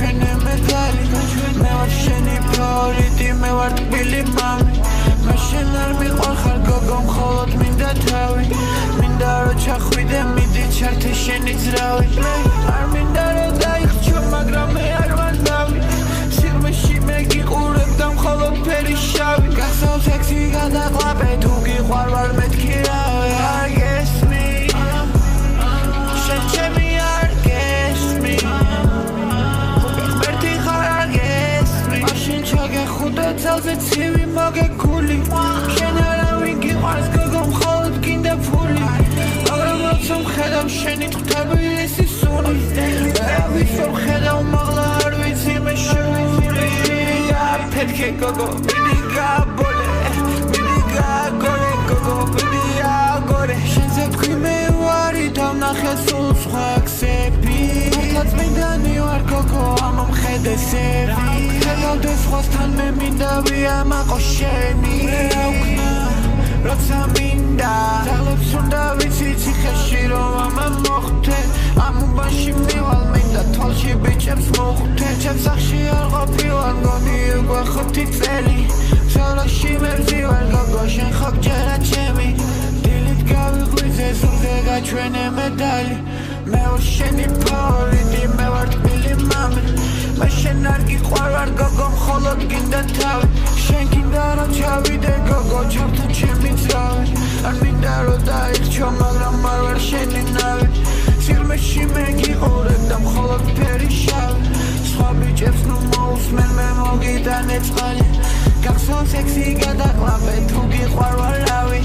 გაჩვენე მედალი მე ვარ შენი ფავორიტი მე ვარ ტკბილი მამი მე შენ არ მიყვარხარ გოგო მხოლოდ მინდა თავი მინდა რომ ჩახვიდე მიდი ჩართე შენი ძრავი არ მინდა რომ დაიხჩო მაგრამ მე არ ვანდავი სიღრმეში მე გიყურებ და მხოლოდ ფერი შავი გახსოვ სექსი გადაყლაპე თუ გიყვარვარ მეთქი რავი არ გესმი შენ ჩემი არ გესმი ღმერთი ხარ არ გესმი მაშინ ჩაგეხუდა ძალზე ცივი მოგეკული შენ არავინ გიყვარს გოგო მხოლოდ გინდა ფული მაგრამ როცა მხედავ შენი თხთები სისული ვისურ ხედავ მაღლა არ ვიცი მე შეული აფეთქე გოგო მიდი გაბოლე მიდი გაგოლე გოგო მიდი აგორე შენზე თქვი მე ვარი დავნახე სულ სხვა ქსები მართლაც მინდანი ვარ გოგო ამომხედე სევი ხედავდე სხვასთან მე მინდა ვიამაყო შენი მე ავქნა როცა მინდა ძალებს უნდა ვიცი ციხეში რომ ამა მოხდე ამ უბანში მივალ მინდა თვალში ბიჭებს მოხვდე ჩემს სახში არ ყოფილან გონი უკვე 5 წელი სოლოში მე ვზივარ გოგო შენ ხო გჯერა ჩემი დილით გავიღვიძე სულზე გაჩვენე მედალი მე ვარ შენი ფავორიტი მე ვარ ტკბილი მამი მე შენ არ გიყვარვარ გოგო მხოლოდ გინდა თავი შენ გინდა რომ ჩავიდე გოგო ჩავთო ჩემი ძრავი არ მინდა რომ დაიხჩო მაგრამ არ ვარ შენი ნავი სიღრმეში მე გიყურებ და მხოლოდ ფერი შავი სხვა ბიჭებს ნუ მოусმენ მე მოგიდანე წყალი გახსოვ სექსი გადაყლაპე თუ გიყვარვარ რავი